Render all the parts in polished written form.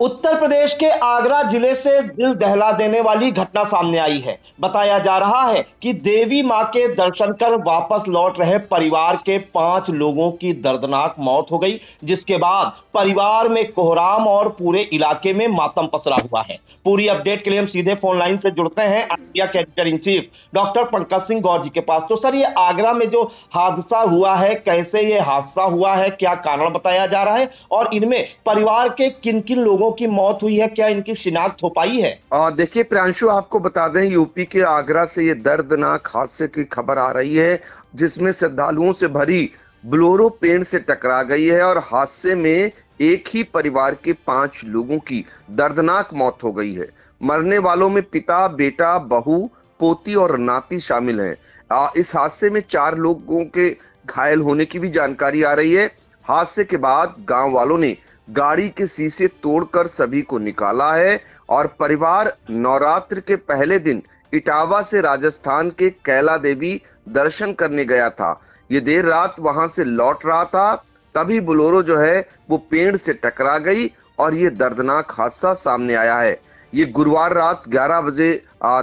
उत्तर प्रदेश के आगरा जिले से दिल दहला देने वाली घटना सामने आई है। बताया जा रहा है कि देवी मां के दर्शन कर वापस लौट रहे परिवार के 5 लोगों की दर्दनाक मौत हो गई, जिसके बाद परिवार में कोहराम और पूरे इलाके में मातम पसरा हुआ है। पूरी अपडेट के लिए हम सीधे फोन लाइन से जुड़ते हैं इंडिया के editor in chief doctor Pankaj Singh Gaur ji के पास। तो सर, ये आगरा में जो हादसा हुआ है, कैसे ये हादसा हुआ है, क्या कारण बताया जा रहा है और इनमें परिवार के किन किन लोगों की मौत हुई है, क्या इनकी शिनाख्त हो पाई है? देखिए प्रियांशु, आपको बता दें, यूपी के आगरा से ये दर्दनाक हादसे की खबर आ रही है, जिसमें श्रद्धालुओं से भरी बोलेरो पेड़ से टकरा गई है और हादसे में एक ही परिवार के 5 लोगों की दर्दनाक मौत हो गई है। मरने वालों में पिता, बेटा, बहू, पोती और नाती शामिल हैं। इस हादसे में 4 लोगों के घायल होने की भी जानकारी आ रही है। हादसे के बाद गांव वालों ने गाड़ी के शीशे तोड़कर सभी को निकाला है और परिवार नवरात्र के पहले दिन इटावा से राजस्थान के कैला देवी दर्शन करने गया था। ये देर रात वहां से लौट रहा था, तभी बोलेरो जो है वो पेड़ से टकरा गई और ये दर्दनाक हादसा सामने आया है। ये गुरुवार रात 11 बजे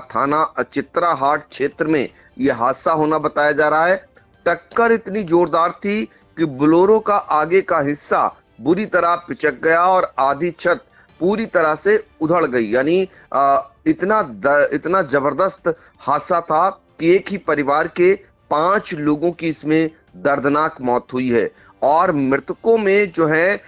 थाना चित्राहाट क्षेत्र में ये हादसा होना बताया जा रहा है। टक्कर इतनी जोरदार थी कि बोलेरो का आगे का हिस्सा बुरी तरह पिचक गया और आधी छत पूरी तरह से उधड़ गई। यानी इतना जबरदस्त हादसा था कि एक ही परिवार के 5 लोगों की इसमें दर्दनाक मौत हुई है और मृतकों में जो है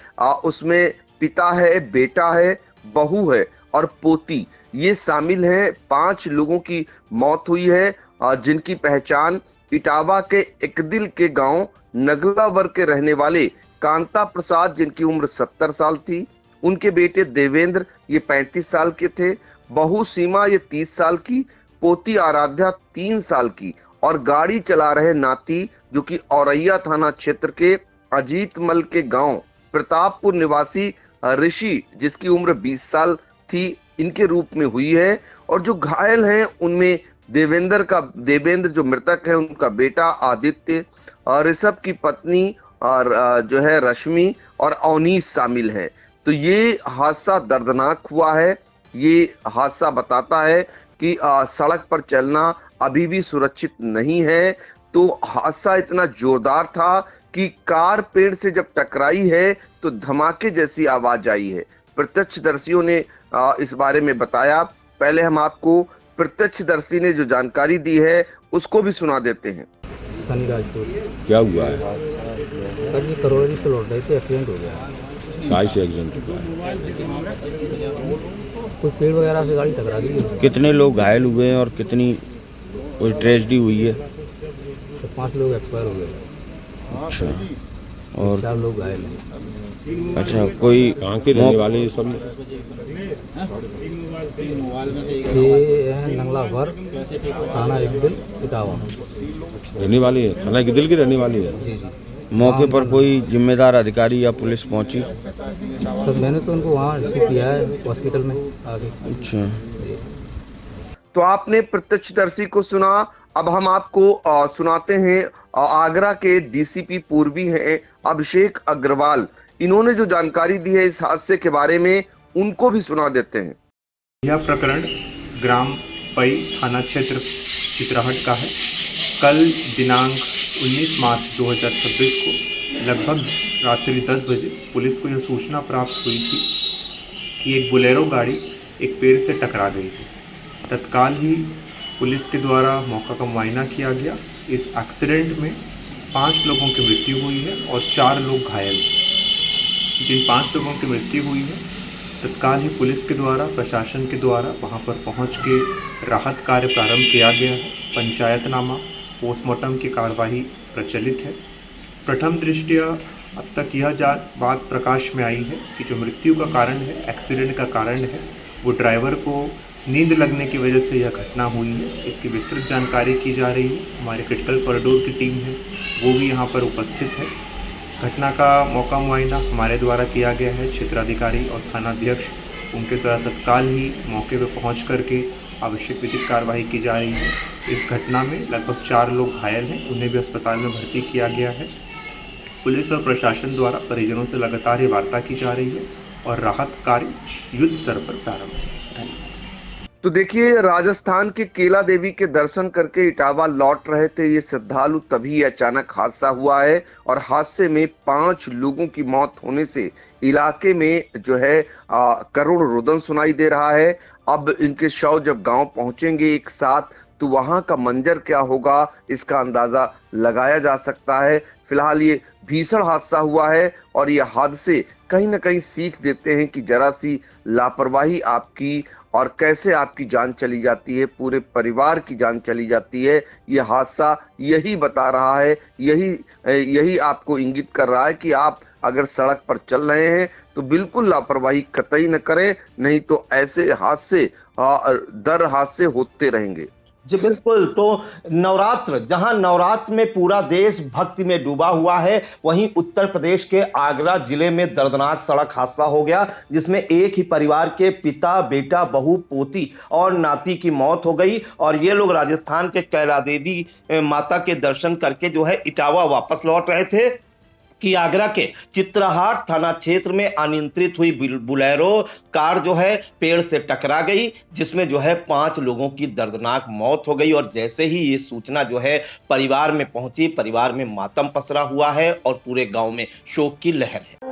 उसमें पिता है, बेटा है, बहू है और पोती, ये शामिल हैं। 5 लोगों की मौत हुई है, जिनकी पहचान इटावा के एकदिल के गांव नगलावर के रहने वाले कांता प्रसाद, जिनकी उम्र 70 साल थी, उनके बेटे देवेंद्र, ये 35 साल के थे, बहू सीमा, ये 30 साल की, पोती आराध्या 3 साल की और गाड़ी चला रहे नाती, जो कि औरैया थाना क्षेत्र के अजीतमल के गांव प्रतापपुर निवासी ऋषि, जिसकी उम्र 20 साल थी, इनके रूप में हुई है। और जो घायल हैं उनमें देवेंद्र जो मृतक है, उनका बेटा आदित्य और ऋषभ की पत्नी और जो है रश्मि और अवनीश शामिल है। तो ये हादसा दर्दनाक हुआ है। ये हादसा बताता है कि सड़क पर चलना अभी भी सुरक्षित नहीं है। तो हादसा इतना जोरदार था कि कार पेड़ से जब टकराई है तो धमाके जैसी आवाज आई है। प्रत्यक्षदर्शियों ने इस बारे में बताया। पहले हम आपको प्रत्यक्षदर्शी ने जो जानकारी दी है उसको भी सुना देते हैं। सनी राजपूत। क्या हुआ है? सर जी करोड़ी से लौट रहे थे, एक्सीडेंट हो गया। काय से एक्सीडेंट हुआ है? कोई पेड़ वगैरह से गाड़ी टकरा गई। कितने लोग घायल हुए हैं और कितनी कोई ट्रेजेडी हुई है? तो 5 लोग एक्सपायर हो गए। अच्छा, और 4 लोग घायल हैं। अच्छा, कोई कहाँ के रहने वाले सब? ये है नंगलावर, थाना एकदिल, इटावा रहने वाली है, थाना एकदिल की रहने वाली है। जी जी। मौके पर कोई जिम्मेदार अधिकारी या पुलिस पहुंची? सर मैंने तो उनको वहाँ रिसीव किया है हॉस्पिटल में आगे। अच्छा, तो आपने प्रत्यक्षदर्शी को सुना। अब हम आपको सुनाते हैं आगरा के डीसीपी पूर्वी हैं अभिषेक अग्रवाल। इन्होंने जो जानकारी दी है इस हादसे के बारे में, उनको भी सुना देते हैं। यह प्रकरण ग्राम पई थाना क्षेत्र चित्राहट का है। कल दिनांक 19 मार्च 2026 को लगभग रात्रि 10 बजे पुलिस को यह सूचना प्राप्त हुई थी कि एक बोलेरो गाड़ी एक पेड़ से टकरा गई थी। तत्काल ही पुलिस के द्वारा मौका का मुआयना किया गया। इस एक्सीडेंट में 5 लोगों की मृत्यु हुई है और 4 लोग घायल। जिन 5 लोगों की मृत्यु हुई है, तत्काल ही पुलिस के द्वारा, प्रशासन के द्वारा वहां पर पहुंच के राहत कार्य प्रारंभ किया गया है। पंचायतनामा, पोस्टमार्टम की कार्यवाही प्रचलित है। प्रथम दृष्टया अब तक यह बात प्रकाश में आई है कि जो मृत्यु का कारण है, एक्सीडेंट का कारण है, वो ड्राइवर को नींद लगने की वजह से यह घटना हुई है। इसकी विस्तृत जानकारी की जा रही है। हमारे क्रिटिकल कॉरिडोर की टीम है, वो भी यहाँ पर उपस्थित है। घटना का मौका मुआयना हमारे द्वारा किया गया है। क्षेत्राधिकारी और थानाध्यक्ष, उनके द्वारा तत्काल ही मौके पर पहुँच करके आवश्यक विधिक कार्रवाई की जा रही है। इस घटना में लगभग 4 लोग घायल हैं, उन्हें भी अस्पताल में भर्ती किया गया है। पुलिस और प्रशासन द्वारा परिजनों से लगातार ये वार्ता की जा रही है और राहत कार्य युद्ध स्तर पर प्रारंभ है। धन्यवाद। तो देखिए, राजस्थान के केला देवी के दर्शन करके इटावा लौट रहे थे ये श्रद्धालु, तभी अचानक हादसा हुआ है और हादसे में 5 लोगों की मौत होने से इलाके में जो है करुण रुदन सुनाई दे रहा है। अब इनके शव जब गांव पहुंचेंगे एक साथ तो वहां का मंजर क्या होगा इसका अंदाजा लगाया जा सकता है। फिलहाल ये भीषण हादसा हुआ है और ये हादसे कहीं ना कहीं सीख देते हैं कि जरा सी लापरवाही आपकी और कैसे आपकी जान चली जाती है, पूरे परिवार की जान चली जाती है। ये हादसा यही बता रहा है, यही आपको इंगित कर रहा है कि आप अगर सड़क पर चल रहे हैं तो बिल्कुल लापरवाही कतई न करें, नहीं तो ऐसे हादसे दर हादसे होते रहेंगे। जी बिल्कुल। तो नवरात्र, जहां नवरात्र में पूरा देश भक्ति में डूबा हुआ है, वहीं उत्तर प्रदेश के आगरा जिले में दर्दनाक सड़क हादसा हो गया जिसमें एक ही परिवार के पिता, बेटा, बहू, पोती और नाती की मौत हो गई। और ये लोग राजस्थान के कैला देवी माता के दर्शन करके जो है इटावा वापस लौट रहे थे कि आगरा के चित्रहाट थाना क्षेत्र में अनियंत्रित हुई बुलेरो कार जो है पेड़ से टकरा गई, जिसमें जो है 5 लोगों की दर्दनाक मौत हो गई। और जैसे ही ये सूचना जो है परिवार में पहुंची, परिवार में मातम पसरा हुआ है और पूरे गांव में शोक की लहर है।